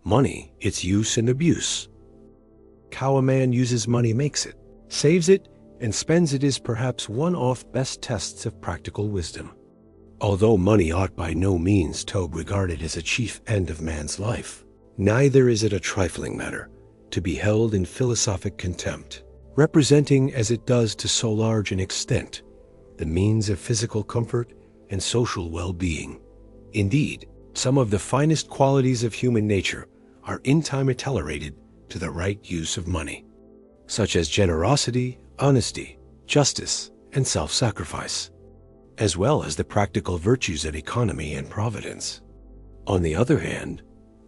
money, its use and abuse. How a man uses money makes it, saves it, and spends it is perhaps one of best tests of practical wisdom. Although money ought by no means to be regarded as a chief end of man's life, neither is it a trifling matter to be held in philosophic contempt, representing as it does to so large an extent the means of physical comfort and social well-being. Indeed, some of the finest qualities of human nature are in time tolerated to the right use of money, such as generosity, honesty, justice, and self-sacrifice, as well as the practical virtues of economy and providence. On the other hand,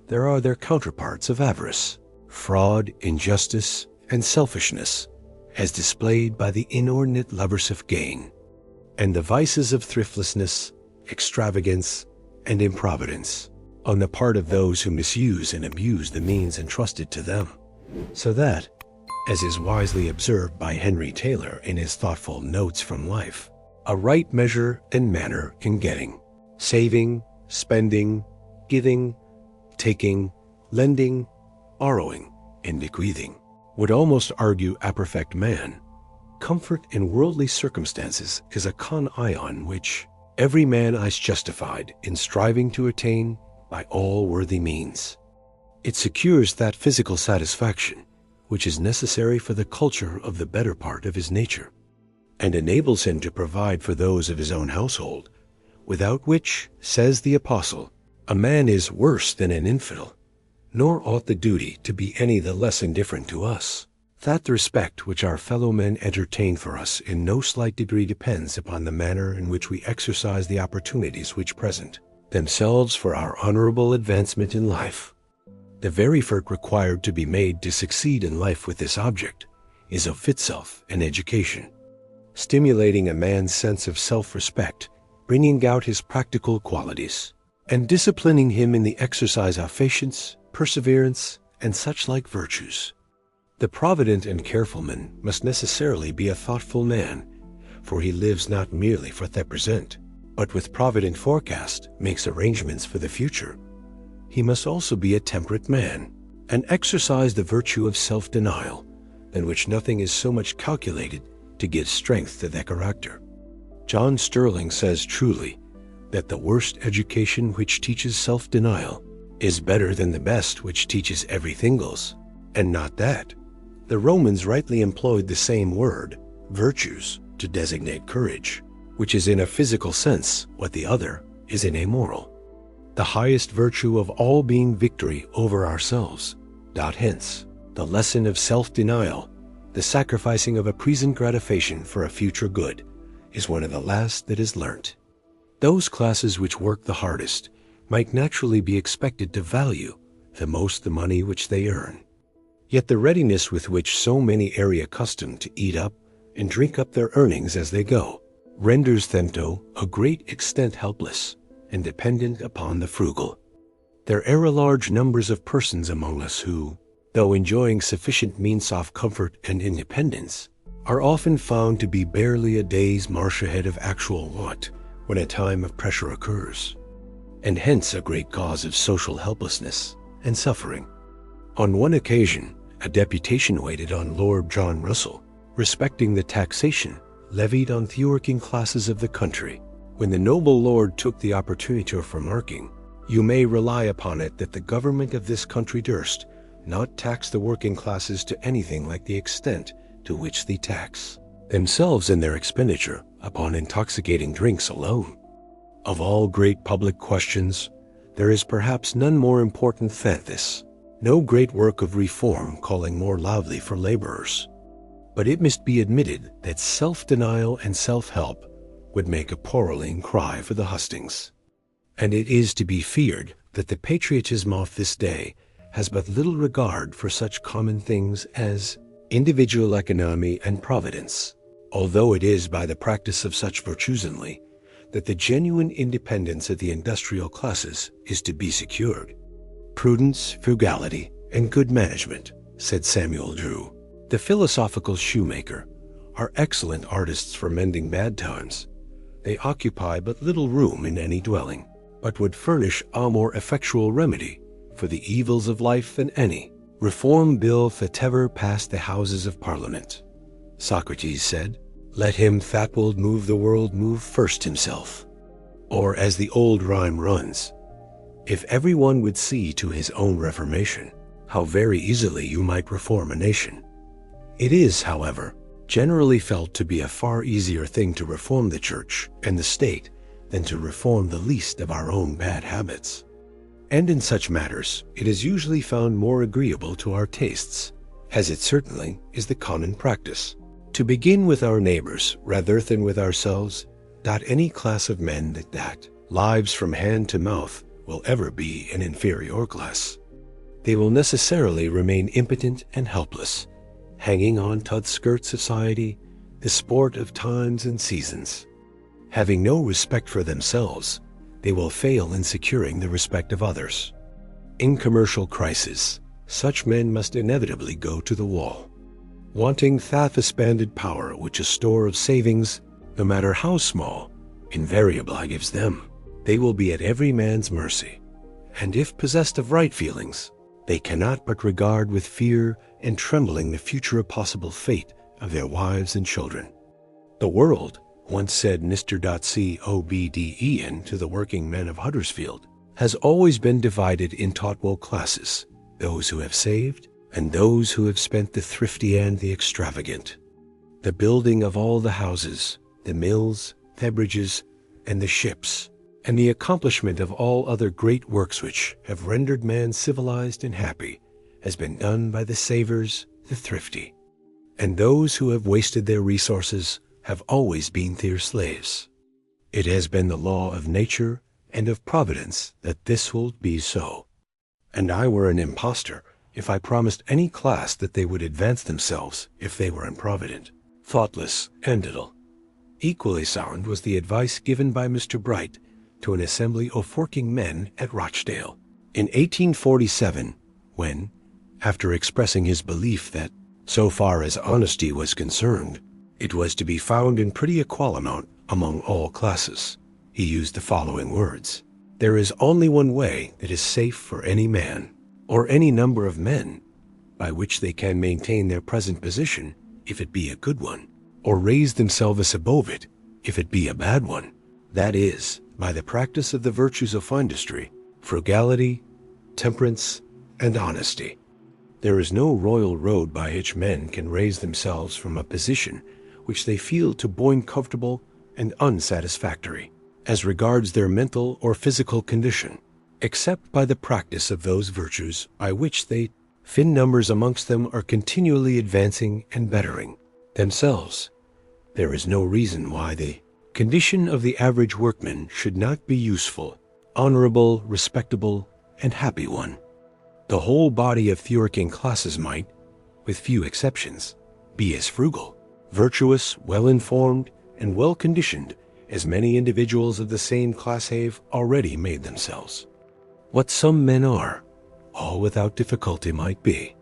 there are their counterparts of avarice, fraud, injustice, and selfishness, as displayed by the inordinate lovers of gain, and the vices of thriftlessness, extravagance, and improvidence on the part of those who misuse and abuse the means entrusted to them, so that, as is wisely observed by Henry Taylor in his thoughtful Notes from Life, a right measure and manner in getting, saving, spending, giving, taking, lending, borrowing, and bequeathing, would almost argue a perfect man. Comfort in worldly circumstances is a con ion which every man is justified in striving to attain by all worthy means. It secures that physical satisfaction which is necessary for the culture of the better part of his nature, and enables him to provide for those of his own household, without which, says the apostle, a man is worse than an infidel. Nor ought the duty to be any the less indifferent to us, that the respect which our fellow men entertain for us in no slight degree depends upon the manner in which we exercise the opportunities which present themselves for our honorable advancement in life. The very effort required to be made to succeed in life with this object is of itself an education, stimulating a man's sense of self-respect, bringing out his practical qualities, and disciplining him in the exercise of patience, perseverance, and such like virtues. The provident and careful man must necessarily be a thoughtful man, for he lives not merely for the present, but with provident forecast makes arrangements for the future. He must also be a temperate man, and exercise the virtue of self-denial, than which nothing is so much calculated to give strength to the character. John Sterling says truly that the worst education which teaches self-denial is better than the best which teaches everything else, and not that. The Romans rightly employed the same word, virtues, to designate courage, which is in a physical sense what the other is in a moral. The highest virtue of all being victory over ourselves. Hence, the lesson of self-denial, the sacrificing of a present gratification for a future good, is one of the last that is learnt. Those classes which work the hardest might naturally be expected to value the most the money which they earn. Yet the readiness with which so many are accustomed to eat up and drink up their earnings as they go, renders them to a great extent helpless and dependent upon the frugal. There are large numbers of persons among us who, though enjoying sufficient means of comfort and independence, are often found to be barely a day's march ahead of actual want when a time of pressure occurs, and hence a great cause of social helplessness and suffering. On one occasion, a deputation waited on Lord John Russell respecting the taxation levied on the working classes of the country, when the noble lord took the opportunity of remarking, "You may rely upon it that the government of this country durst not tax the working classes to anything like the extent to which they tax themselves in their expenditure upon intoxicating drinks alone. Of all great public questions, there is perhaps none more important than this, no great work of reform calling more loudly for laborers. But it must be admitted that self-denial and self-help would make a quarreling cry for the hustings. And it is to be feared that the patriotism of this day has but little regard for such common things as individual economy and providence, although it is by the practice of such virtues only that the genuine independence of the industrial classes is to be secured. Prudence, frugality, and good management, said Samuel Drew, the philosophical shoemaker, are excellent artists for mending bad times. They occupy but little room in any dwelling, but would furnish a more effectual remedy for the evils of life than any reform bill that ever passed the Houses of Parliament. Socrates said, "Let him that will move the world move first himself." Or as the old rhyme runs, if everyone would see to his own reformation, how very easily you might reform a nation. It is, however, generally felt to be a far easier thing to reform the church and the state than to reform the least of our own bad habits. And in such matters, it is usually found more agreeable to our tastes, as it certainly is the common practice, to begin with our neighbors rather than with ourselves. Any class of men that lives from hand to mouth will ever be an inferior class. They will necessarily remain impotent and helpless, hanging on to the skirts of society, the sport of times and seasons. Having no respect for themselves, they will fail in securing the respect of others. In commercial crisis, such men must inevitably go to the wall. Wanting that expanded power which a store of savings, no matter how small, invariably gives them, they will be at every man's mercy. And if possessed of right feelings, they cannot but regard with fear and trembling the future possible fate of their wives and children. The world, once said Mr. Cobden to the working men of Huddersfield, has always been divided into two classes, those who have saved and those who have spent the thrifty and the extravagant. The building of all the houses, the mills, the bridges, and the ships, and the accomplishment of all other great works which have rendered man civilized and happy, has been done by the savers, the thrifty. And those who have wasted their resources have always been their slaves. It has been the law of nature and of providence that this will be so. And I were an impostor if I promised any class that they would advance themselves if they were improvident, thoughtless, and idle. Equally sound was the advice given by Mr. Bright to an assembly of working men at Rochdale in 1847, when, after expressing his belief that, so far as honesty was concerned, it was to be found in pretty equal amount among all classes, he used the following words: "There is only one way that is safe for any man, or any number of men, by which they can maintain their present position, if it be a good one, or raise themselves above it, if it be a bad one. That is, by the practice of the virtues of industry, frugality, temperance, and honesty. There is no royal road by which men can raise themselves from a position which they feel to be uncomfortable and unsatisfactory, as regards their mental or physical condition, except by the practice of those virtues by which they, thin numbers amongst them, are continually advancing and bettering themselves. There is no reason why the condition of the average workman should not be useful, honorable, respectable, and happy one. The whole body of the working classes might, with few exceptions, be as frugal, virtuous, well-informed, and well-conditioned as many individuals of the same class have already made themselves. What some men are, all without difficulty might be.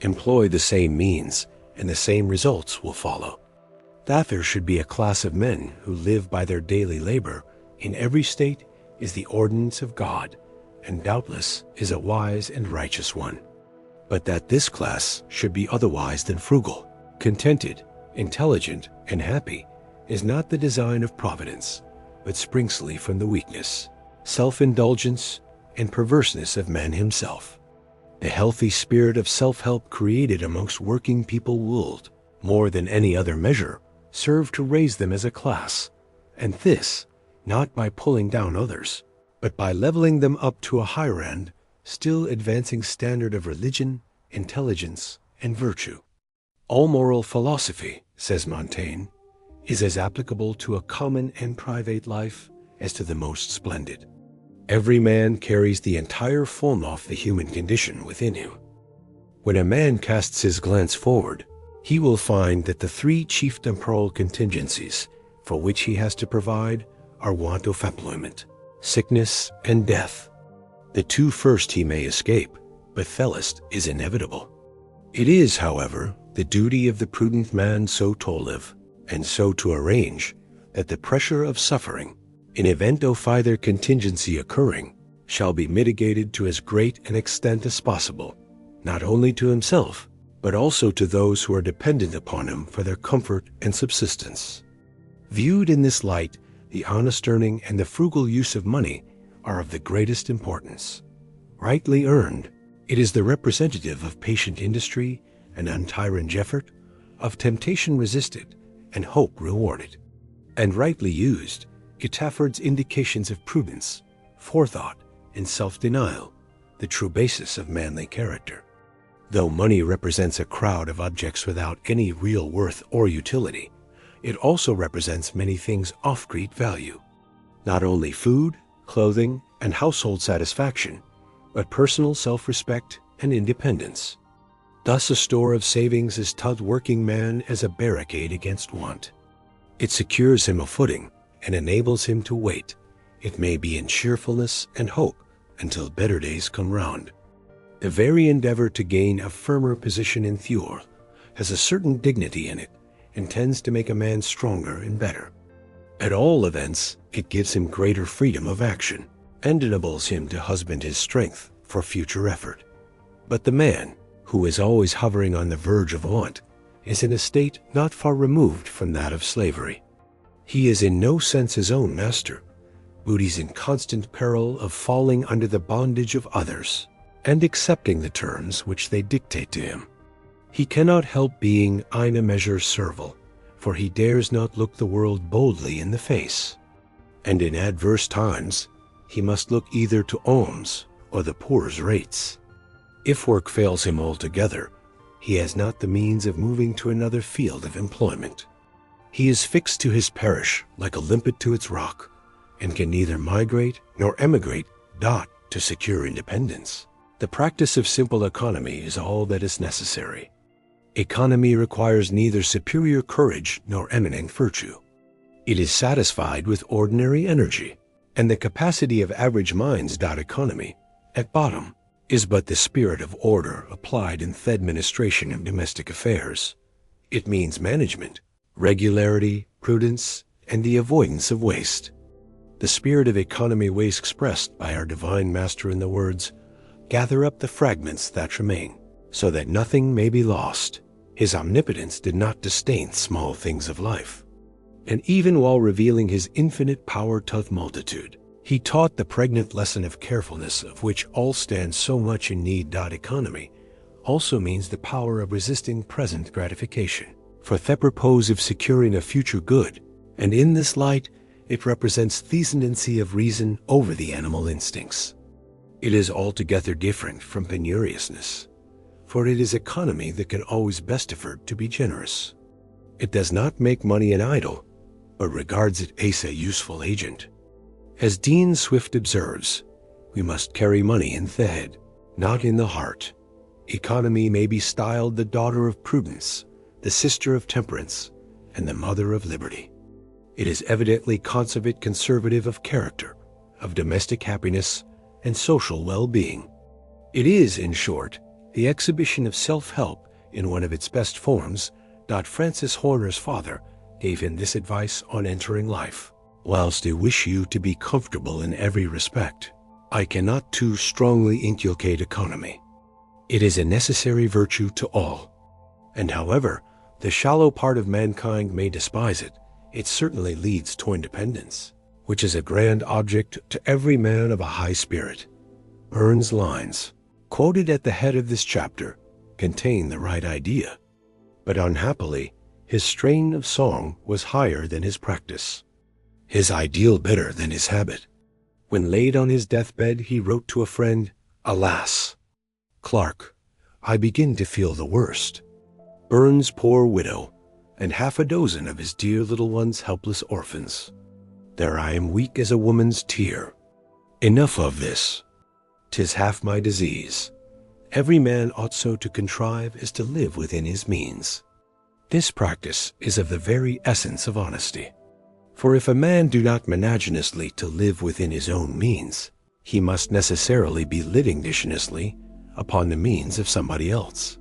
Employ the same means, and the same results will follow. That there should be a class of men who live by their daily labor in every state is the ordinance of God, and doubtless is a wise and righteous one. But that this class should be otherwise than frugal, contented, intelligent, and happy is not the design of Providence, but springsly from the weakness, self-indulgence, and perverseness of man himself. The healthy spirit of self-help created amongst working people will, more than any other measure, serve to raise them as a class, and this, not by pulling down others, but by leveling them up to a higher and still advancing standard of religion, intelligence, and virtue. All moral philosophy, says Montaigne, is as applicable to a common and private life as to the most splendid. Every man carries the entire form of the human condition within him. When a man casts his glance forward, he will find that the three chief temporal contingencies for which he has to provide are want of employment, sickness, and death. The two first he may escape, but fellest is inevitable. It is, however, the duty of the prudent man so to live, and so to arrange, that the pressure of suffering, in event of either contingency occurring, shall be mitigated to as great an extent as possible, not only to himself, but also to those who are dependent upon him for their comfort and subsistence. Viewed in this light, the honest earning and the frugal use of money are of the greatest importance. Rightly earned, it is the representative of patient industry and untyrant effort, of temptation resisted and hope rewarded. And rightly used, it affords indications of prudence, forethought, and self-denial, the true basis of manly character. Though money represents a crowd of objects without any real worth or utility, it also represents many things of great value. Not only food, clothing, and household satisfaction, but personal self-respect and independence. Thus a store of savings is to the working man as a barricade against want. It secures him a footing and enables him to wait, it may be in cheerfulness and hope, until better days come round. The very endeavor to gain a firmer position in theory has a certain dignity in it and tends to make a man stronger and better. At all events, it gives him greater freedom of action and enables him to husband his strength for future effort. But the man, who is always hovering on the verge of want, is in a state not far removed from that of slavery. He is in no sense his own master, but he's in constant peril of falling under the bondage of others and accepting the terms which they dictate to him. He cannot help being in a measure servile, for he dares not look the world boldly in the face. And in adverse times, he must look either to alms or the poor's rates. If work fails him altogether, he has not the means of moving to another field of employment. He is fixed to his parish like a limpet to its rock, and can neither migrate nor emigrate to secure independence. The practice of simple economy is all that is necessary. Economy requires neither superior courage nor eminent virtue. It is satisfied with ordinary energy, and the capacity of average minds. Economy, at bottom, is but the spirit of order applied in the administration of domestic affairs. It means management, regularity, prudence, and the avoidance of waste. The spirit of economy was expressed by our divine master in the words, "Gather up the fragments that remain, so that nothing may be lost." His omnipotence did not disdain small things of life. And even while revealing his infinite power to the multitude, he taught the pregnant lesson of carefulness, of which all stand so much in need. Economy also means the power of resisting present gratification for the purpose of securing a future good, and in this light it represents the ascendancy of reason over the animal instincts. It is altogether different from penuriousness, for it is economy that can always best afford to be generous. It does not make money an idol, but regards it as a useful agent. As Dean Swift observes, we must carry money in the head, not in the heart. Economy may be styled the daughter of prudence, the sister of temperance, and the mother of liberty. It is evidently conservative of character, of domestic happiness, and social well-being. It is, in short, the exhibition of self-help in one of its best forms. Francis Horner's father gave him this advice on entering life: "Whilst I wish you to be comfortable in every respect, I cannot too strongly inculcate economy. It is a necessary virtue to all, and however the shallow part of mankind may despise it, it certainly leads to independence, which is a grand object to every man of a high spirit." Burns' lines, quoted at the head of this chapter, contain the right idea, but unhappily his strain of song was higher than his practice, his ideal better than his habit. When laid on his deathbed, he wrote to a friend, "Alas, Clark, I begin to feel the worst. Burns' poor widow, and half a dozen of his dear little ones helpless orphans. There I am weak as a woman's tear. Enough of this. 'Tis half my disease. Every man ought so to contrive as to live within his means." This practice is of the very essence of honesty. For if a man do not magnanimously to live within his own means, he must necessarily be living dishonestly upon the means of somebody else.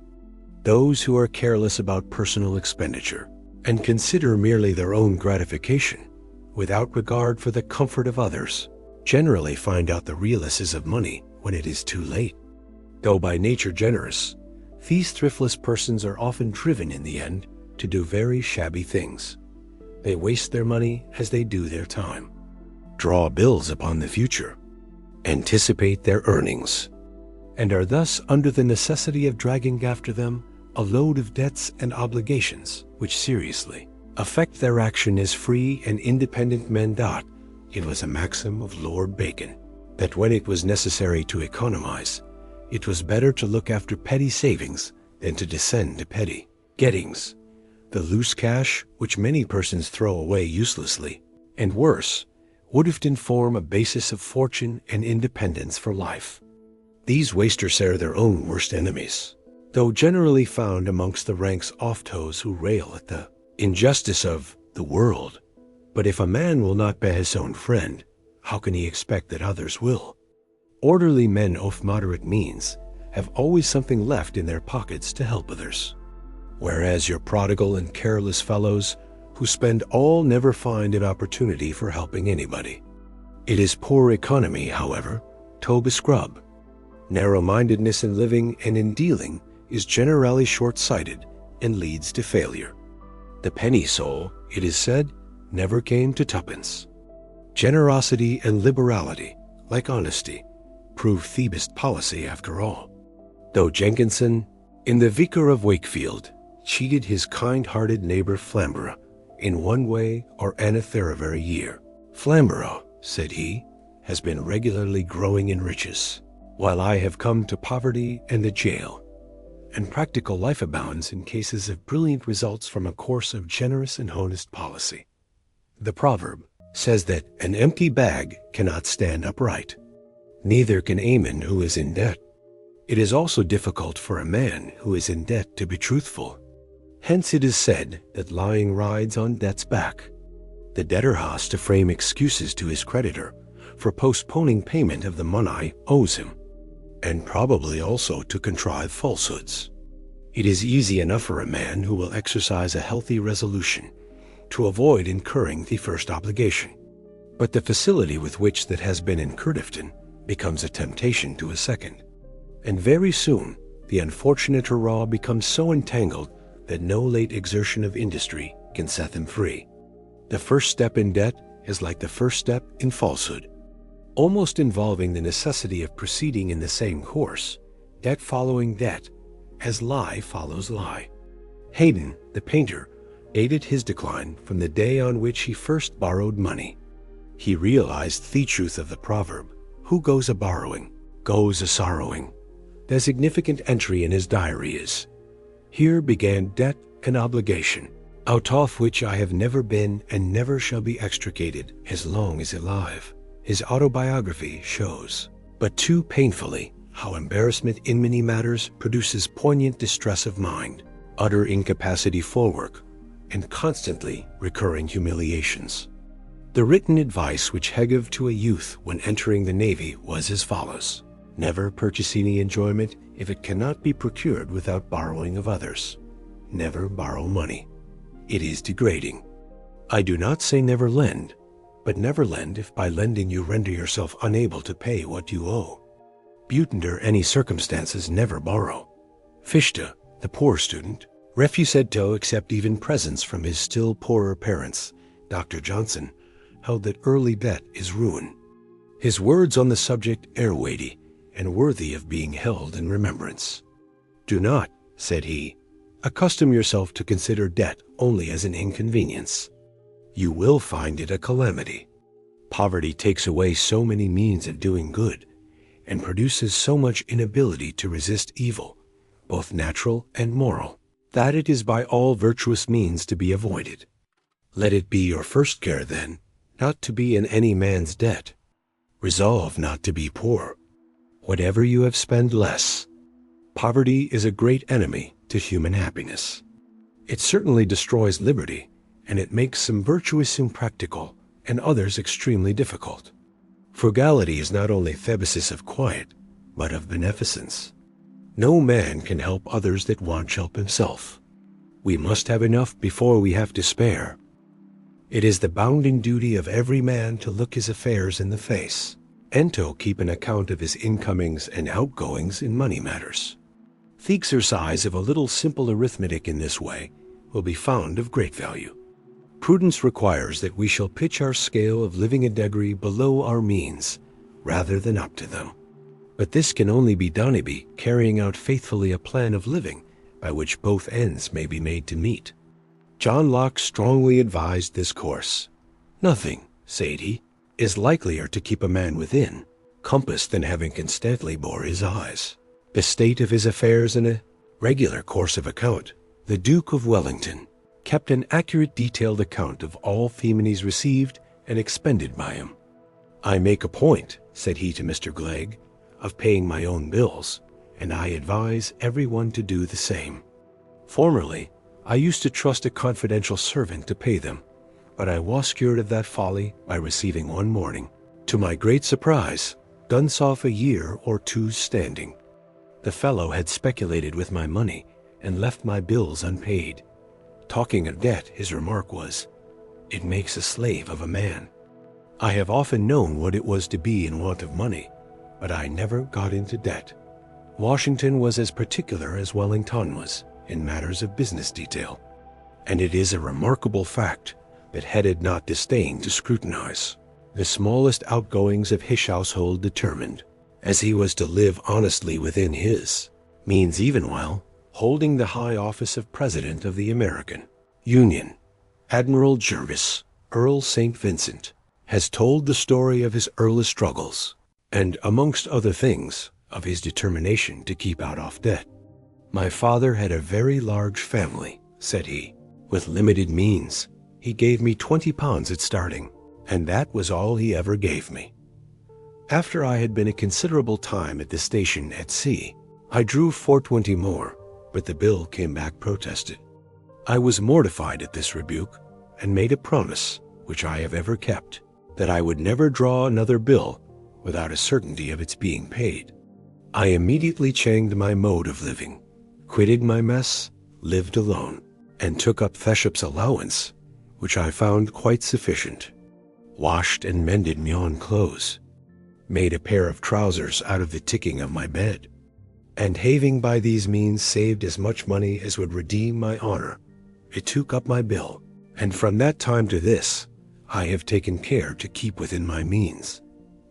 Those who are careless about personal expenditure and consider merely their own gratification, without regard for the comfort of others, generally find out the realities of money when it is too late. Though by nature generous, these thriftless persons are often driven in the end to do very shabby things. They waste their money as they do their time, draw bills upon the future, anticipate their earnings, and are thus under the necessity of dragging after them a load of debts and obligations which seriously affect their action as free and independent men. It was a maxim of Lord Bacon that when it was necessary to economize, it was better to look after petty savings than to descend to petty gettings, the loose cash which many persons throw away uselessly, and worse, would often form a basis of fortune and independence for life. These wasters are their own worst enemies, though generally found amongst the ranks oft those who rail at the injustice of the world. But if a man will not be his own friend, how can he expect that others will? Orderly men of moderate means have always something left in their pockets to help others, whereas your prodigal and careless fellows who spend all never find an opportunity for helping anybody. It is poor economy, however, to scrub. Narrow-mindedness in living and in dealing is generally short-sighted and leads to failure. The penny soul, it is said, never came to twopence. Generosity and liberality, like honesty, prove Thebist policy after all. Though Jenkinson, in The Vicar of Wakefield, cheated his kind-hearted neighbor Flamborough in one way or another every year, Flamborough, said he, has been regularly growing in riches, while I have come to poverty and the jail. And practical life abounds in cases of brilliant results from a course of generous and honest policy. The proverb says that an empty bag cannot stand upright. Neither can a man who is in debt. It is also difficult for a man who is in debt to be truthful. Hence it is said that lying rides on debt's back. The debtor has to frame excuses to his creditor for postponing payment of the money owes him, and probably also to contrive falsehoods. It is easy enough for a man who will exercise a healthy resolution to avoid incurring the first obligation, but the facility with which that has been incurred often becomes a temptation to a second, and very soon the unfortunate hurrah becomes so entangled that no late exertion of industry can set them free. The first step in debt is like the first step in falsehood, almost involving the necessity of proceeding in the same course, debt following debt, as lie follows lie. Haydn, the painter, dated his decline from the day on which he first borrowed money. He realized the truth of the proverb, "Who goes a-borrowing, goes a-sorrowing." The significant entry in his diary is, "Here began debt and obligation, out of which I have never been and never shall be extricated as long as alive." His autobiography shows, but too painfully, how embarrassment in many matters produces poignant distress of mind, utter incapacity for work, and constantly recurring humiliations. The written advice which he gave to a youth when entering the Navy was as follows: never purchase any enjoyment if it cannot be procured without borrowing of others. Never borrow money. It is degrading. I do not say never lend, but never lend if by lending you render yourself unable to pay what you owe. But under any circumstances never borrow. Fichte, the poor student, refused to accept even presents from his still poorer parents. Dr. Johnson held that early debt is ruin. His words on the subject are weighty and worthy of being held in remembrance. Do not, said he, accustom yourself to consider debt only as an inconvenience. You will find it a calamity. Poverty takes away so many means of doing good and produces so much inability to resist evil, both natural and moral, that it is by all virtuous means to be avoided. Let it be your first care, then, not to be in any man's debt. Resolve not to be poor. Whatever you have, spend less. Poverty is a great enemy to human happiness. It certainly destroys liberty, and it makes some virtuous impractical and others extremely difficult. Frugality is not only the basis of quiet, but of beneficence. No man can help others that want help himself. We must have enough before we have to spare. It is the bounden duty of every man to look his affairs in the face, Ento keep an account of his incomings and outgoings in money matters. The exercise of a little simple arithmetic in this way will be found of great value. Prudence requires that we shall pitch our scale of living a degree below our means, rather than up to them. But this can only be done by carrying out faithfully a plan of living by which both ends may be made to meet. John Locke strongly advised this course. Nothing, said he, is likelier to keep a man within compass than having constantly before his eyes the state of his affairs in a regular course of account. The Duke of Wellington kept an accurate detailed account of all feminies received and expended by him. I make a point, said he to Mr. Glegg, of paying my own bills, and I advise everyone to do the same. Formerly, I used to trust a confidential servant to pay them, but I was cured of that folly by receiving one morning, to my great surprise, Dunsoff a year or two's standing. The fellow had speculated with my money and left my bills unpaid. Talking of debt, his remark was, "It makes a slave of a man." I have often known what it was to be in want of money, but I never got into debt. Washington was as particular as Wellington was in matters of business detail, and it is a remarkable fact that Head had not disdained to scrutinize the smallest outgoings of his household, determined, as he was to live honestly within his means even while holding the high office of President of the American Union. Admiral Jervis, Earl St. Vincent, has told the story of his early struggles, and amongst other things, of his determination to keep out of debt. My father had a very large family, said he, with limited means. He gave me £20 at starting, and that was all he ever gave me. After I had been a considerable time at the station at sea, I drew £4.20 more, but the bill came back protested. I was mortified at this rebuke, and made a promise, which I have ever kept, that I would never draw another bill without a certainty of its being paid. I immediately changed my mode of living, quitted my mess, lived alone, and took up Theshop's allowance, which I found quite sufficient, washed and mended my own clothes, made a pair of trousers out of the ticking of my bed, and having by these means saved as much money as would redeem my honor, I took up my bill, and from that time to this, I have taken care to keep within my means.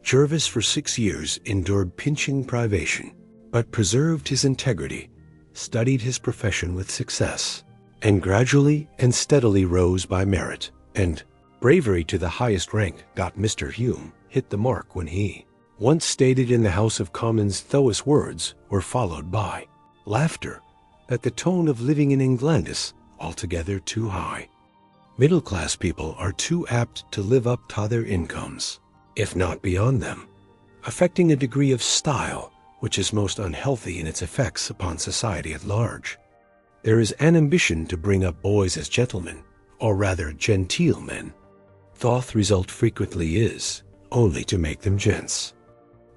Jervis for 6 years endured pinching privation, but preserved his integrity, studied his profession with success, and gradually and steadily rose by merit, and bravery to the highest rank. Mr. Hume hit the mark when he once stated in the House of Commons those words were followed by laughter, that the tone of living in England is altogether too high. Middle-class people are too apt to live up to their incomes, if not beyond them, affecting a degree of style which is most unhealthy in its effects upon society at large. There is an ambition to bring up boys as gentlemen, or rather genteel men. Thought result frequently is only to make them gents.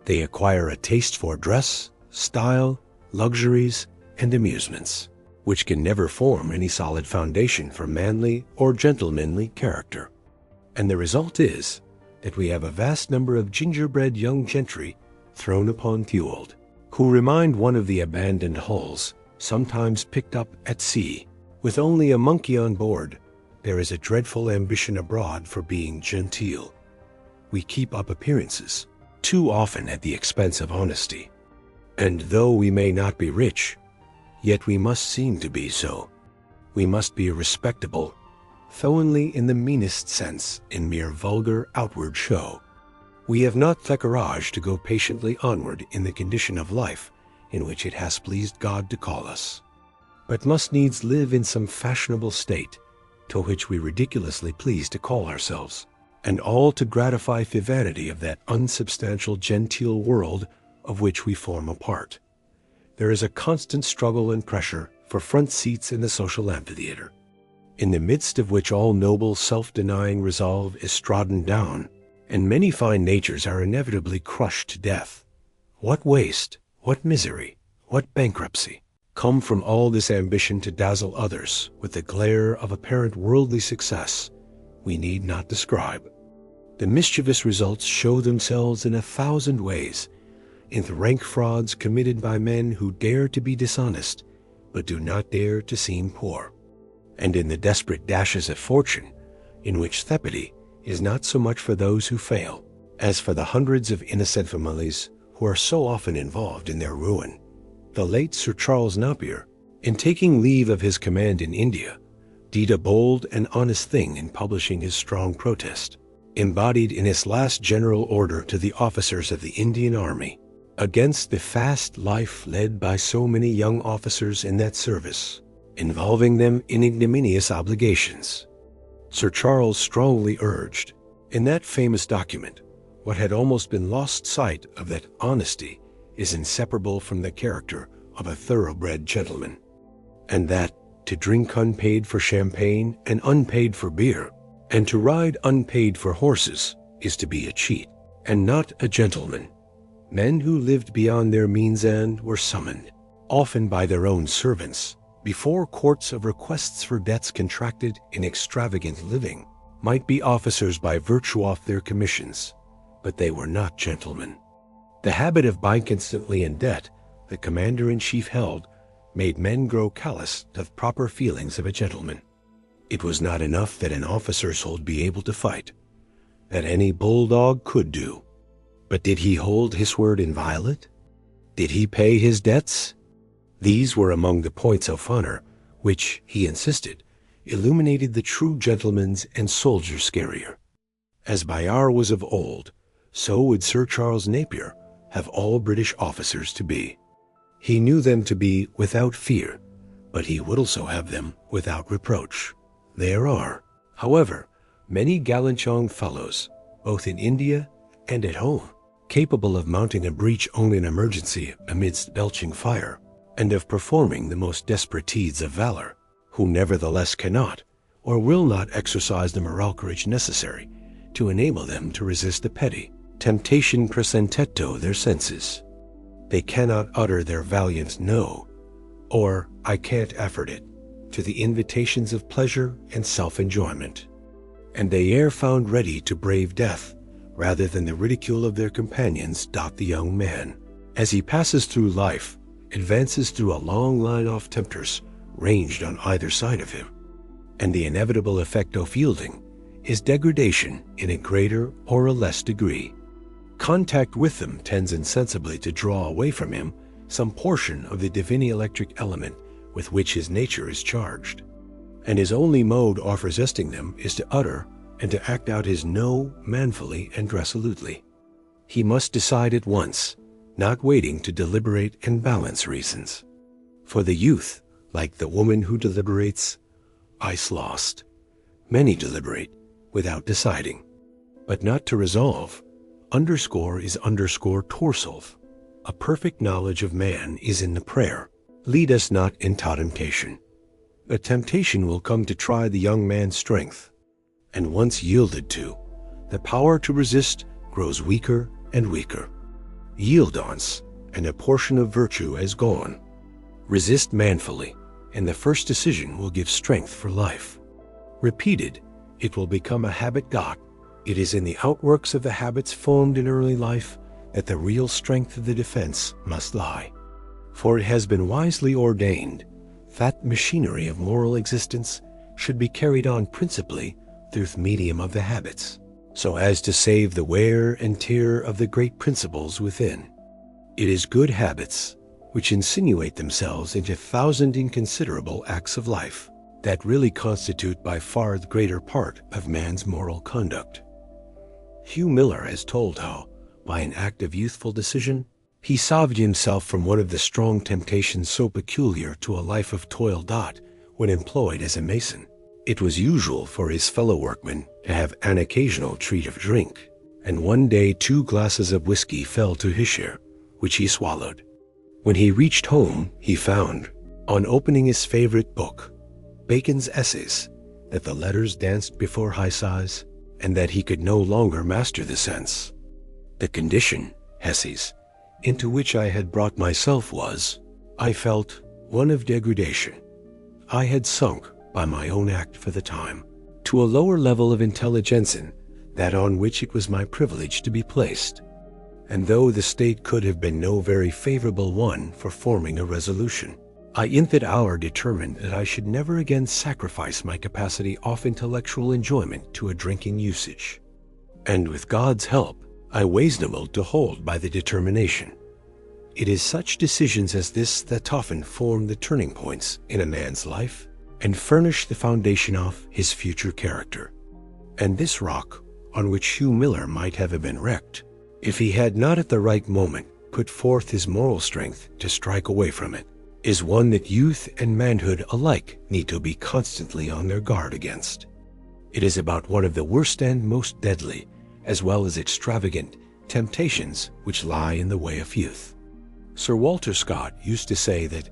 They acquire a taste for dress, style, luxuries, and amusements, which can never form any solid foundation for manly or gentlemanly character. And the result is that we have a vast number of gingerbread young gentry thrown upon Thewald, who remind one of the abandoned hulls, sometimes picked up at sea, with only a monkey on board. There is a dreadful ambition abroad for being genteel. We keep up appearances, too often at the expense of honesty. And though we may not be rich, yet we must seem to be so. We must be respectable, though only in the meanest sense, in mere vulgar outward show. We have not the courage to go patiently onward in the condition of life in which it has pleased God to call us, but must needs live in some fashionable state to which we ridiculously please to call ourselves, and all to gratify the vanity of that unsubstantial genteel world of which we form a part. There is a constant struggle and pressure for front seats in the social amphitheater, in the midst of which all noble self-denying resolve is trodden down, and many fine natures are inevitably crushed to death. What waste, what misery, what bankruptcy come from all this ambition to dazzle others with the glare of apparent worldly success, we need not describe. The mischievous results show themselves in 1,000 ways, in the rank frauds committed by men who dare to be dishonest, but do not dare to seem poor, and in the desperate dashes of fortune, in which theft is not so much for those who fail, as for the hundreds of innocent families who are so often involved in their ruin. The late Sir Charles Napier, in taking leave of his command in India, did a bold and honest thing in publishing his strong protest, embodied in his last general order to the officers of the Indian Army, against the fast life led by so many young officers in that service, involving them in ignominious obligations. Sir Charles strongly urged, in that famous document, what had almost been lost sight of, that honesty is inseparable from the character of a thoroughbred gentleman, and that to drink unpaid for champagne and unpaid for beer, and to ride unpaid for horses, is to be a cheat, and not a gentleman. Men who lived beyond their means and were summoned, often by their own servants, before courts of requests for debts contracted in extravagant living, might be officers by virtue of their commissions, but they were not gentlemen. The habit of buying constantly in debt the commander-in-chief held made men grow callous to the proper feelings of a gentleman. It was not enough that an officer's soul be able to fight, that any bulldog could do. But did he hold his word inviolate? Did he pay his debts? These were among the points of honor which, he insisted, illuminated the true gentleman's and soldier's career. As Bayard was of old, so would Sir Charles Napier have all British officers to be. He knew them to be without fear, but he would also have them without reproach. There are, however, many gallant young fellows, both in India and at home, capable of mounting a breach only in emergency amidst belching fire, and of performing the most desperate deeds of valor, who nevertheless cannot or will not exercise the moral courage necessary to enable them to resist the petty temptation presentetto their senses. They cannot utter their valiant no, or I can't afford it, to the invitations of pleasure and self-enjoyment, and they ere found ready to brave death rather than the ridicule of their companions. The young man, as he passes through life, advances through a long line of tempters ranged on either side of him, and the inevitable effect of yielding is degradation in a greater or a less degree. Contact with them tends insensibly to draw away from him some portion of the divine-electric element with which his nature is charged, and his only mode of resisting them is to utter and to act out his no manfully and resolutely. He must decide at once, not waiting to deliberate and balance reasons. For the youth, like the woman who deliberates, ice lost. Many deliberate without deciding, but not to resolve. Underscore is underscore torsolve. A perfect knowledge of man is in the prayer, lead us not into temptation. A temptation will come to try the young man's strength, and once yielded to, the power to resist grows weaker and weaker. Yield once, and a portion of virtue is gone. Resist manfully, and the first decision will give strength for life. Repeated, it will become a habit got. It is in the outworks of the habits formed in early life that the real strength of the defense must lie. For it has been wisely ordained that machinery of moral existence should be carried on principally through the medium of the habits, so as to save the wear and tear of the great principles within. It is good habits, which insinuate themselves into 1,000 inconsiderable acts of life, that really constitute by far the greater part of man's moral conduct. Hugh Miller has told how, by an act of youthful decision, he saved himself from one of the strong temptations so peculiar to a life of toil. When employed as a mason, it was usual for his fellow workmen to have an occasional treat of drink, and one day 2 glasses of whiskey fell to his share, which he swallowed. When he reached home, he found, on opening his favorite book, Bacon's Essays, that the letters danced before his eyes, and that he could no longer master the sense. The condition, Hesses, into which I had brought myself was, I felt, one of degradation. I had sunk, by my own act for the time, to a lower level of intelligence than that on which it was my privilege to be placed. And though the state could have been no very favorable one for forming a resolution, I in that hour determined that I should never again sacrifice my capacity of intellectual enjoyment to a drinking usage. And with God's help, I wasnable to hold by the determination. It is such decisions as this that often form the turning points in a man's life and furnish the foundation of his future character. And this rock, on which Hugh Miller might have been wrecked, if he had not at the right moment put forth his moral strength to strike away from it, is one that youth and manhood alike need to be constantly on their guard against. It is about one of the worst and most deadly, as well as extravagant, temptations which lie in the way of youth. Sir Walter Scott used to say that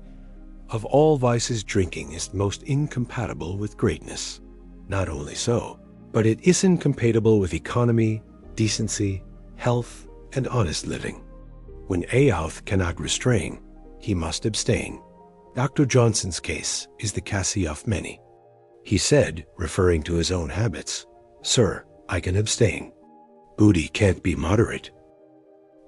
of all vices drinking is most incompatible with greatness. Not only so, but it is incompatible with economy, decency, health, and honest living. When Eyauth cannot restrain, he must abstain. Dr. Johnson's case is the case of many. He said, referring to his own habits, "Sir, I can abstain. Booty can't be moderate."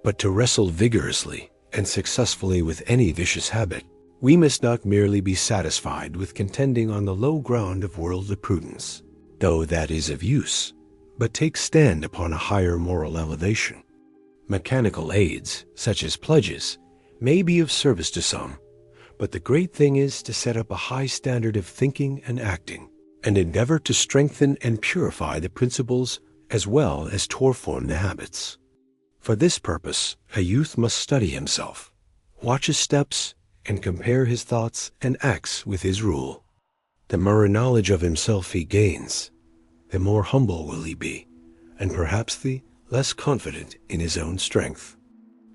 But to wrestle vigorously and successfully with any vicious habit, we must not merely be satisfied with contending on the low ground of worldly prudence, though that is of use, but take stand upon a higher moral elevation. Mechanical aids, such as pledges, may be of service to some, but the great thing is to set up a high standard of thinking and acting, and endeavor to strengthen and purify the principles as well as to form the habits. For this purpose, a youth must study himself, watch his steps, and compare his thoughts and acts with his rule. The more knowledge of himself he gains, the more humble will he be, and perhaps the less confident in his own strength.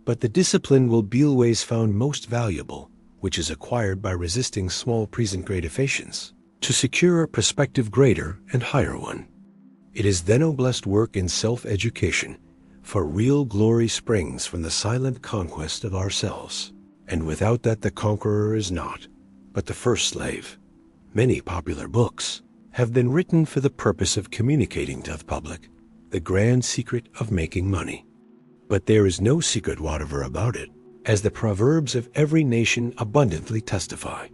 But the discipline will be always found most valuable, which is acquired by resisting small present gratifications, to secure a prospective greater and higher one. It is then a blessed work in self-education, for real glory springs from the silent conquest of ourselves, and without that the conqueror is not, but the first slave. Many popular books have been written for the purpose of communicating to the public the grand secret of making money. But there is no secret whatever about it, as the proverbs of every nation abundantly testify.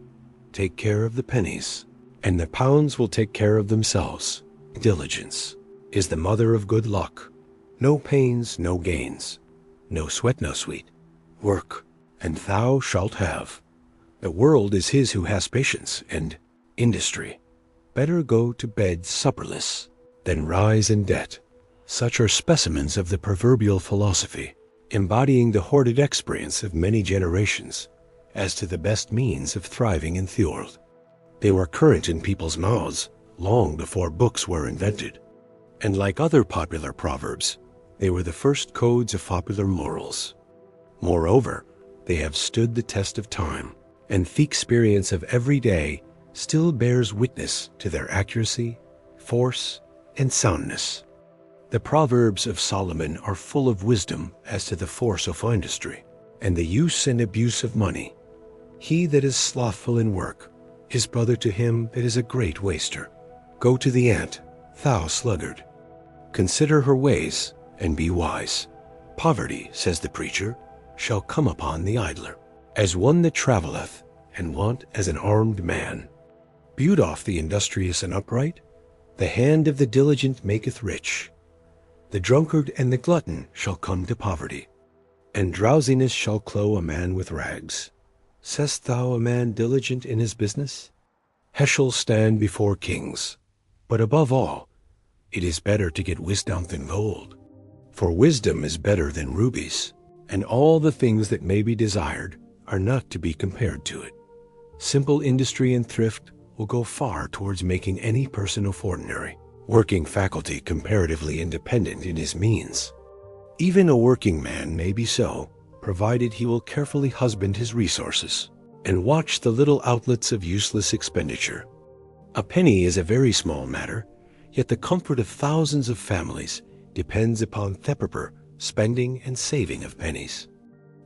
Take care of the pennies, and the pounds will take care of themselves. Diligence is the mother of good luck. No pains, no gains. No sweat, no sweet. Work, and thou shalt have. The world is his who has patience and industry. Better go to bed supperless than rise in debt. Such are specimens of the proverbial philosophy, embodying the hoarded experience of many generations as to the best means of thriving in the world. They were current in people's mouths long before books were invented, and like other popular proverbs, they were the first codes of popular morals. Moreover, they have stood the test of time, and the experience of every day still bears witness to their accuracy, force, and soundness. The Proverbs of Solomon are full of wisdom as to the force of industry and the use and abuse of money. He that is slothful in work is brother to him that is a great waster. Go to the ant, thou sluggard. Consider her ways, and be wise. Poverty, says the preacher, shall come upon the idler, as one that travelleth, and want as an armed man. Build off the industrious and upright. The hand of the diligent maketh rich. The drunkard and the glutton shall come to poverty, and drowsiness shall clothe a man with rags. Sayest thou a man diligent in his business? He shall stand before kings. But above all, it is better to get wisdom than gold. For wisdom is better than rubies, and all the things that may be desired are not to be compared to it. Simple industry and thrift will go far towards making any person of ordinary working faculty comparatively independent in his means. Even a working man may be so, provided he will carefully husband his resources and watch the little outlets of useless expenditure. A penny is a very small matter, yet the comfort of thousands of families depends upon the proper spending and saving of pennies.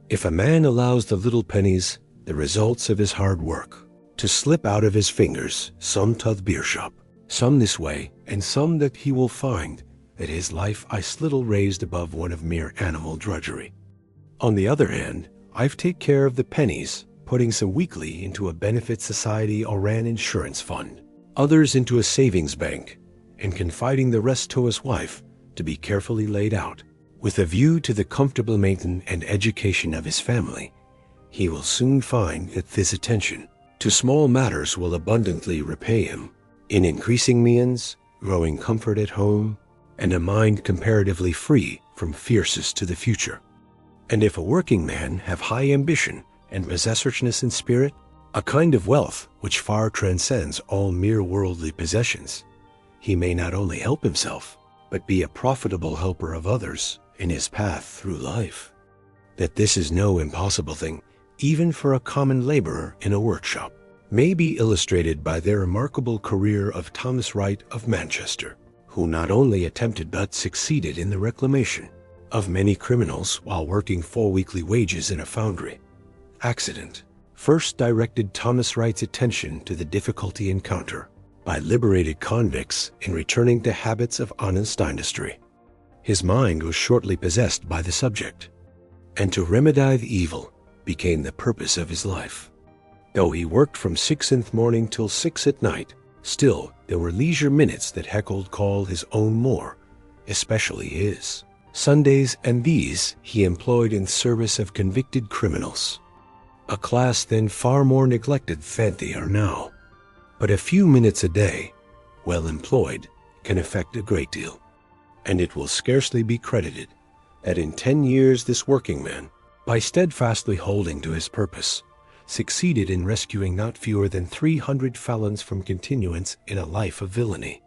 If a man allows the little pennies, the results of his hard work, to slip out of his fingers, some to the beer shop, some this way, and some that he will find that his life is little raised above one of mere animal drudgery. On the other hand, I've take care of the pennies, putting some weekly into a benefit society or an insurance fund, others into a savings bank, and confiding the rest to his wife to be carefully laid out, with a view to the comfortable maintenance and education of his family. He will soon find that this attention to small matters will abundantly repay him in increasing means, growing comfort at home, and a mind comparatively free from fears to the future. And if a working man have high ambition and possessorsness in spirit, a kind of wealth which far transcends all mere worldly possessions, he may not only help himself, but be a profitable helper of others in his path through life. That this is no impossible thing, even for a common laborer in a workshop, may be illustrated by the remarkable career of Thomas Wright of Manchester, who not only attempted but succeeded in the reclamation of many criminals while working for weekly wages in a foundry. Accident first directed Thomas Wright's attention to the difficulty encountered by liberated convicts in returning to habits of honest industry. His mind was shortly possessed by the subject, and to remedy the evil became the purpose of his life. Though he worked from 6 in the morning till 6 at night, still there were leisure minutes that Heckle called his own more, especially his Sundays, and these he employed in service of convicted criminals, a class then far more neglected than they are now. But a few minutes a day, well employed, can effect a great deal, and it will scarcely be credited that in 10 years this working man, by steadfastly holding to his purpose, succeeded in rescuing not fewer than 300 felons from continuance in a life of villainy.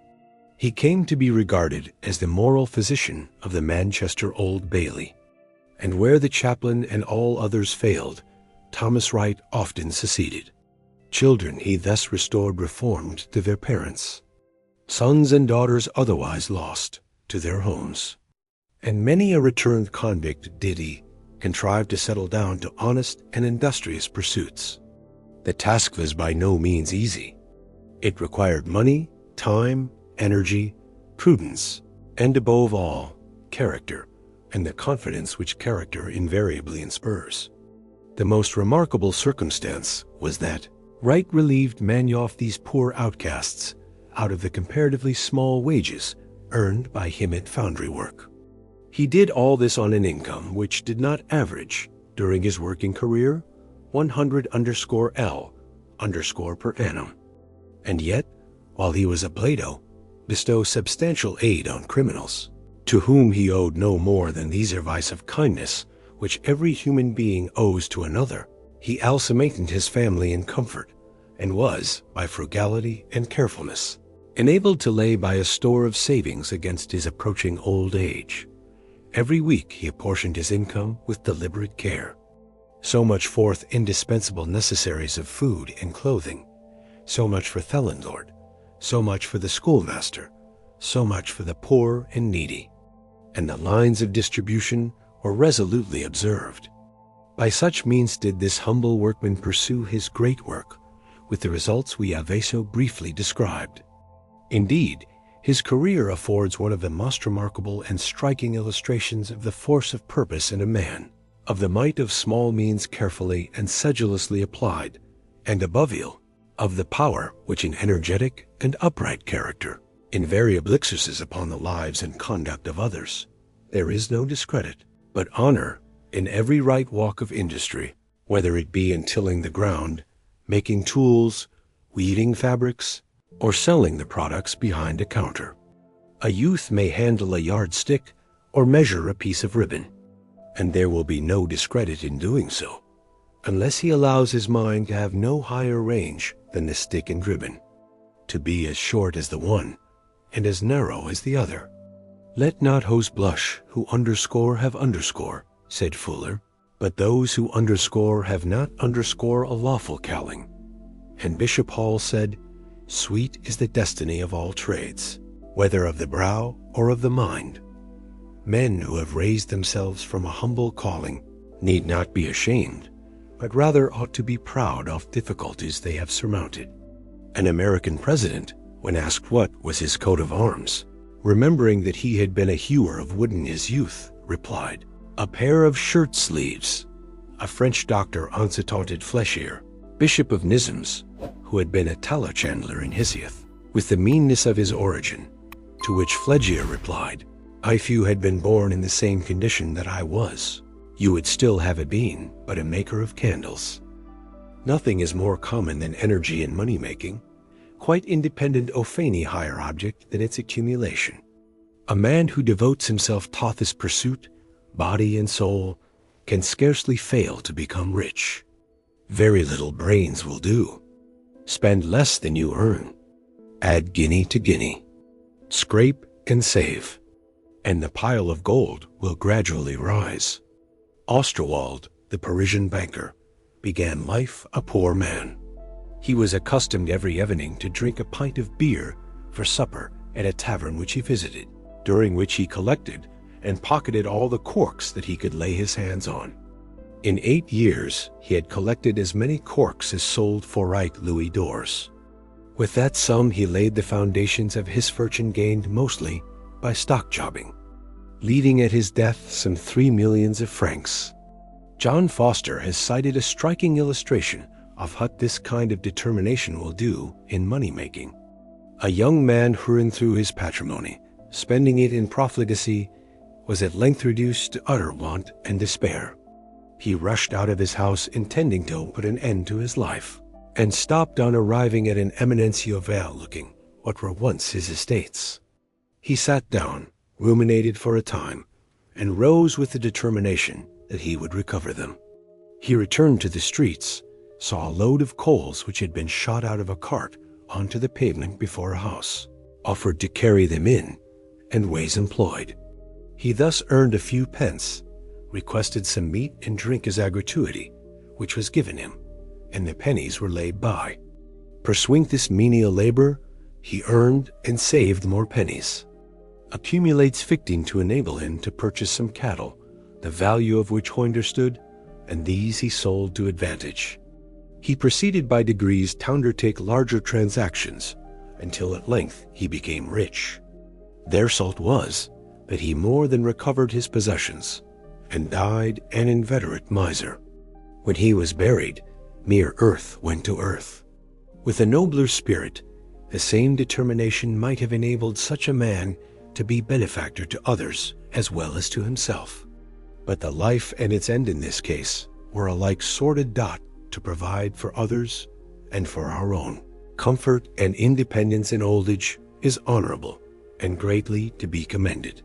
He came to be regarded as the moral physician of the Manchester Old Bailey, and where the chaplain and all others failed, Thomas Wright often succeeded. Children he thus restored reformed to their parents, sons and daughters otherwise lost to their homes, and many a returned convict did he contrive to settle down to honest and industrious pursuits. The task was by no means easy. It required money, time, energy, prudence, and above all, character, and the confidence which character invariably inspires. The most remarkable circumstance was that Wright relieved many of these poor outcasts out of the comparatively small wages earned by him at foundry work. He did all this on an income which did not average, during his working career, 100_L_ per annum, and yet, while he was a Plato, bestow substantial aid on criminals, to whom he owed no more than these services of kindness which every human being owes to another. He also maintained his family in comfort, and was, by frugality and carefulness, enabled to lay by a store of savings against his approaching old age. Every week he apportioned his income with deliberate care. So much forth indispensable necessaries of food and clothing, so much for the landlord, so much for the schoolmaster, so much for the poor and needy, and the lines of distribution were resolutely observed. By such means did this humble workman pursue his great work, with the results we have so briefly described. Indeed, his career affords one of the most remarkable and striking illustrations of the force of purpose in a man, of the might of small means carefully and sedulously applied, and above all, of the power which an energetic and upright character invariably exercises upon the lives and conduct of others. There is no discredit, but honor in every right walk of industry, whether it be in tilling the ground, making tools, weaving fabrics, or selling the products behind a counter. A youth may handle a yardstick or measure a piece of ribbon, and there will be no discredit in doing so, unless he allows his mind to have no higher range than the stick and ribbon, to be as short as the one and as narrow as the other. Let not host blush who underscore have underscore, said Fuller, but those who underscore have not underscore a lawful calling. And Bishop Hall said, sweet is the destiny of all trades, whether of the brow or of the mind. Men who have raised themselves from a humble calling need not be ashamed, but rather ought to be proud of difficulties they have surmounted. An American president, when asked what was his coat of arms, remembering that he had been a hewer of wood in his youth, replied, "A pair of shirt sleeves." A French doctor answered taunted Flechier, Bishop of Nismes, who had been a tallow chandler in Hisiath, with the meanness of his origin, to which Flechier replied, "If you had been born in the same condition that I was, you would still have been but a maker of candles." Nothing is more common than energy in money-making, quite independent of any higher object than its accumulation. A man who devotes himself to this pursuit, body and soul, can scarcely fail to become rich. Very little brains will do. Spend less than you earn. Add guinea to guinea. Scrape and save, and the pile of gold will gradually rise. Osterwald, the Parisian banker, began life a poor man. He was accustomed every evening to drink a pint of beer for supper at a tavern which he visited, during which he collected and pocketed all the corks that he could lay his hands on. In 8 years, he had collected as many corks as sold for louis d'ors. With that sum, he laid the foundations of his fortune, gained mostly by stock jobbing, leaving at his death some 3 millions of francs. John Foster has cited a striking illustration of what this kind of determination will do in money-making. A young man hurrying through his patrimony, spending it in profligacy, was at length reduced to utter want and despair. He rushed out of his house intending to put an end to his life, and stopped on arriving at an eminence overlooking what were once his estates. He sat down, ruminated for a time, and rose with the determination that he would recover them. He returned to the streets, saw a load of coals which had been shot out of a cart onto the pavement before a house, offered to carry them in, and ways employed. He thus earned a few pence, requested some meat and drink as a gratuity, which was given him, and the pennies were laid by. Pursuing this menial labor, he earned and saved more pennies. Accumulates ficting to enable him to purchase some cattle, the value of which he understood, and these he sold to advantage. He proceeded by degrees to undertake larger transactions, until at length he became rich. Their result was that he more than recovered his possessions, and died an inveterate miser. When he was buried, mere earth went to earth. With a nobler spirit, the same determination might have enabled such a man to be benefactor to others as well as to himself. But the life and its end in this case were alike sordid dot to provide for others and for our own. Comfort and independence in old age is honorable and greatly to be commended.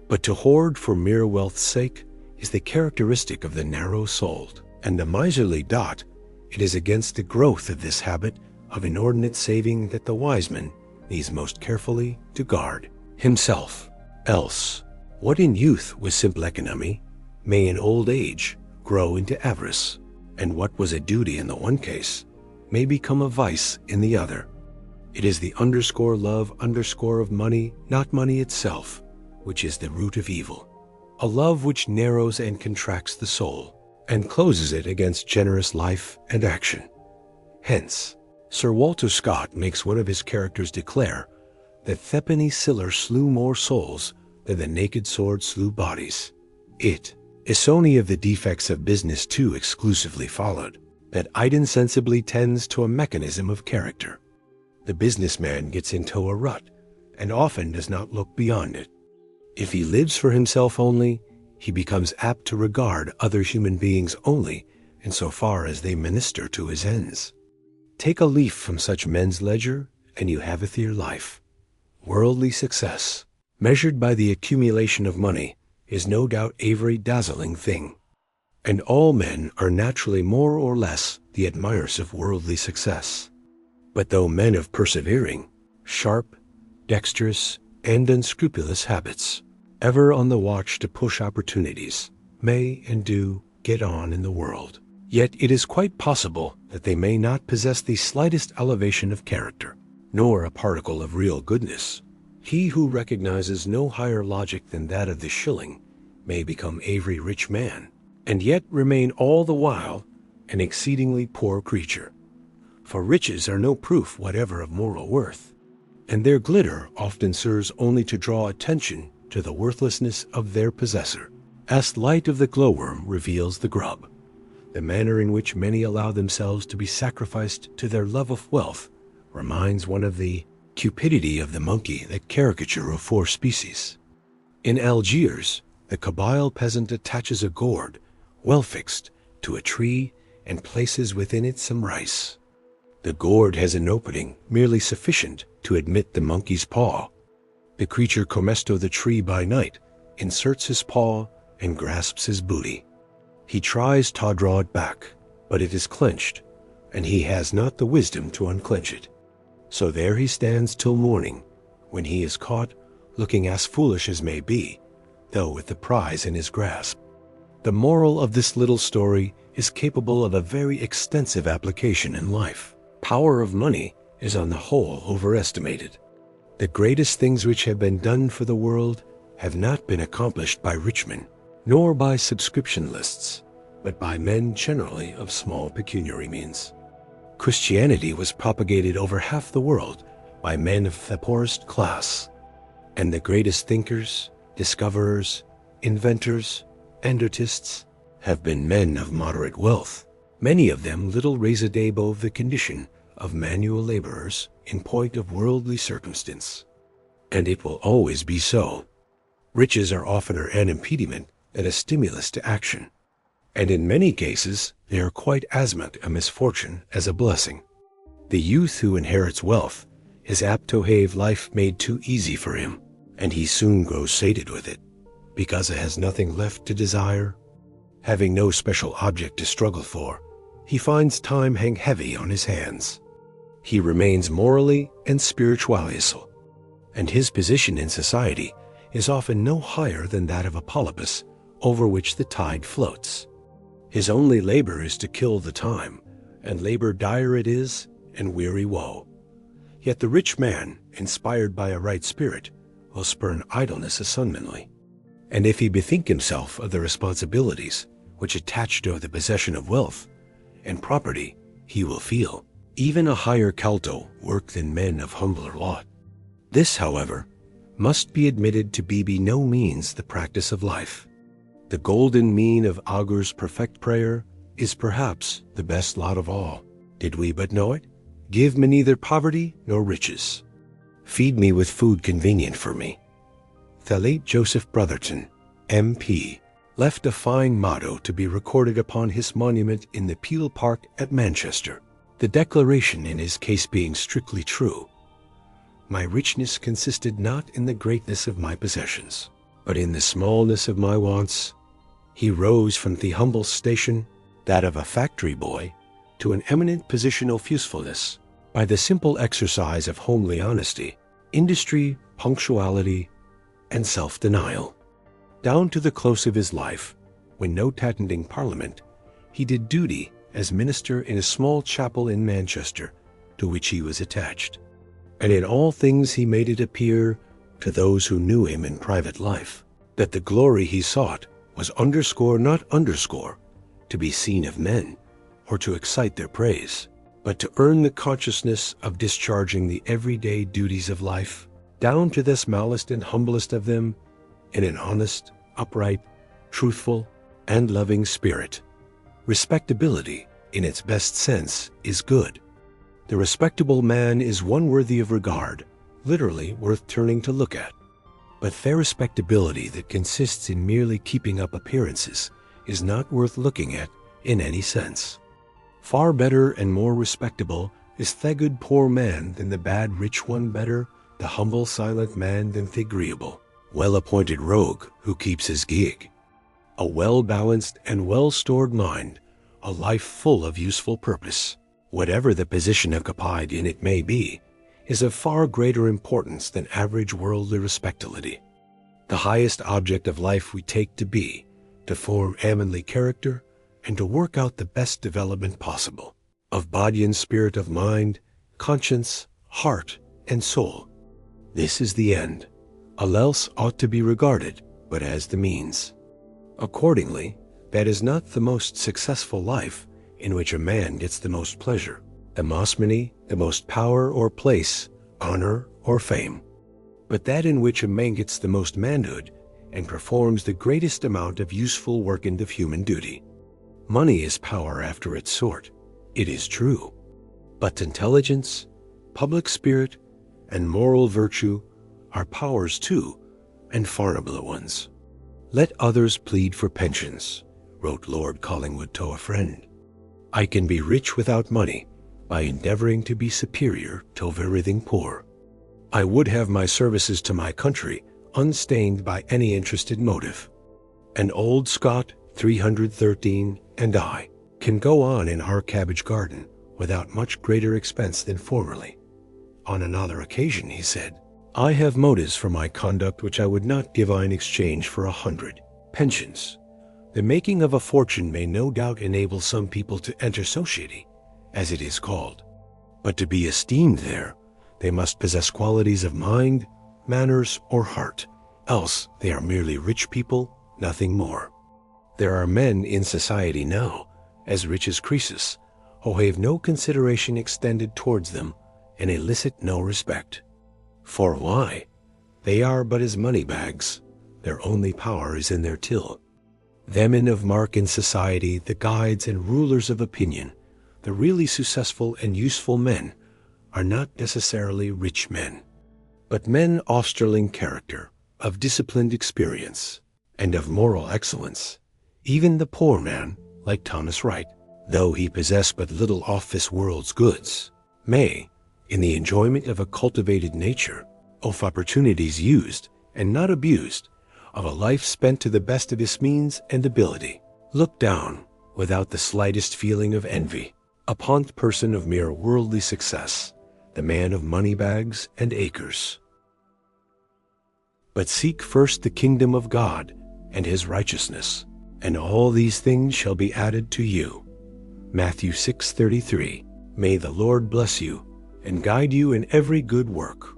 But to hoard for mere wealth's sake is the characteristic of the narrow-souled, and the miserly dot, it is against the growth of this habit of inordinate saving that the wise man needs most carefully to guard himself. Else, what in youth was simple economy may in old age grow into avarice, and what was a duty in the one case may become a vice in the other. It is the love of money, not money itself, which is the root of evil. A love which narrows and contracts the soul, and closes it against generous life and action. Hence, Sir Walter Scott makes one of his characters declare that threepenny siller slew more souls than the naked sword slew bodies. It is only of the defects of business too exclusively followed, that it insensibly tends to a mechanism of character. The businessman gets into a rut, and often does not look beyond it. If he lives for himself only, he becomes apt to regard other human beings only in so far as they minister to his ends. Take a leaf from such men's ledger, and you have your life. Worldly success, measured by the accumulation of money, is no doubt a very dazzling thing, and all men are naturally more or less the admirers of worldly success. But though men of persevering, sharp, dexterous, and unscrupulous habits, ever on the watch to push opportunities, may and do get on in the world, yet it is quite possible that they may not possess the slightest elevation of character, nor a particle of real goodness. He who recognizes no higher logic than that of the shilling may become a very rich man, and yet remain all the while an exceedingly poor creature. For riches are no proof whatever of moral worth. and their glitter often serves only to draw attention to the worthlessness of their possessor. As light of the glowworm reveals the grub, the manner in which many allow themselves to be sacrificed to their love of wealth reminds one of the cupidity of the monkey, that caricature of four species. In Algiers, the Kabyle peasant attaches a gourd, well fixed, to a tree and places within it some rice. The gourd has an opening merely sufficient to admit the monkey's paw. The creature Comesto the tree by night inserts his paw and grasps his booty. He tries to draw it back, but it is clenched, and he has not the wisdom to unclench it. So there he stands till morning, when he is caught, looking as foolish as may be, though with the prize in his grasp. The moral of this little story is capable of a very extensive application in life. Power of money is on the whole overestimated. The greatest things which have been done for the world have not been accomplished by rich men, nor by subscription lists, but by men generally of small pecuniary means. Christianity was propagated over half the world by men of the poorest class, and the greatest thinkers, discoverers, inventors, and artists have been men of moderate wealth, many of them little raise a day above the condition of manual laborers in point of worldly circumstance. And it will always be so. Riches are oftener an impediment than a stimulus to action, and in many cases they are quite as much a misfortune as a blessing. The youth who inherits wealth is apt to have life made too easy for him, and he soon grows sated with it, because it has nothing left to desire. Having no special object to struggle for, he finds time hang heavy on his hands. He remains morally and spiritually ill, and his position in society is often no higher than that of a polypus over which the tide floats. His only labor is to kill the time, and labor dire it is, and weary woe. Yet the rich man, inspired by a right spirit, will spurn idleness unmanly. And if he bethink himself of the responsibilities which attach to the possession of wealth and property, he will feel even a higher caldo work than men of humbler lot. This, however, must be admitted to be by no means the practice of life. The golden mean of Agur's perfect prayer is perhaps the best lot of all. Did we but know it, give me neither poverty nor riches. Feed me with food convenient for me. The late Joseph Brotherton, M.P., left a fine motto to be recorded upon his monument in the Peel Park at Manchester, the declaration in his case being strictly true. My richness consisted not in the greatness of my possessions, but in the smallness of my wants. He rose from the humble station, that of a factory boy, to an eminent position of usefulness by the simple exercise of homely honesty, industry, punctuality, and self-denial. Down to the close of his life, when not attending Parliament, he did duty as minister in a small chapel in Manchester, to which he was attached. And in all things he made it appear to those who knew him in private life, that the glory he sought was not underscore, to be seen of men, or to excite their praise, but to earn the consciousness of discharging the everyday duties of life, down to the smallest and humblest of them, in an honest, upright, truthful, and loving spirit. Respectability, in its best sense, is good. The respectable man is one worthy of regard, literally worth turning to look at. But their respectability that consists in merely keeping up appearances is not worth looking at in any sense. Far better and more respectable is the good poor man than the bad rich one, better the humble silent man than the agreeable, well-appointed rogue who keeps his gig. A well-balanced and well-stored mind, a life full of useful purpose, whatever the position occupied in it may be, is of far greater importance than average worldly respectability. The highest object of life we take to be to form a manly character and to work out the best development possible of body and spirit, of mind, conscience, heart, and soul. This is the end, else ought to be regarded but as the means. Accordingly, that is not the most successful life in which a man gets the most pleasure, the most money, the most power or place, honor, or fame, but that in which a man gets the most manhood and performs the greatest amount of useful work and of human duty. Money is power after its sort, it is true, but intelligence, public spirit, and moral virtue are powers too, and far nobler ones. Let others plead for pensions, wrote Lord Collingwood to a friend. I can be rich without money by endeavoring to be superior to everything poor. I would have my services to my country unstained by any interested motive. An old Scot, 313, and I can go on in our cabbage garden without much greater expense than formerly. On another occasion, he said, I have motives for my conduct which I would not give in exchange for 100 pensions. The making of a fortune may no doubt enable some people to enter society, as it is called, but to be esteemed there, they must possess qualities of mind, manners, or heart, else they are merely rich people, nothing more. There are men in society now, as rich as Croesus, who have no consideration extended towards them, and elicit no respect. For why? They are but as money bags. Their only power is in their till. Them men of mark in society, the guides and rulers of opinion, the really successful and useful men, are not necessarily rich men, but men of sterling character, of disciplined experience, and of moral excellence. Even the poor man, like Thomas Wright, though he possess but little of this world's goods, may, in the enjoyment of a cultivated nature, of opportunities used and not abused, of a life spent to the best of his means and ability, look down, without the slightest feeling of envy, upon the person of mere worldly success, the man of money bags and acres. But seek first the kingdom of God and his righteousness, and all these things shall be added to you. Matthew 6:33. May the Lord bless you and guide you in every good work.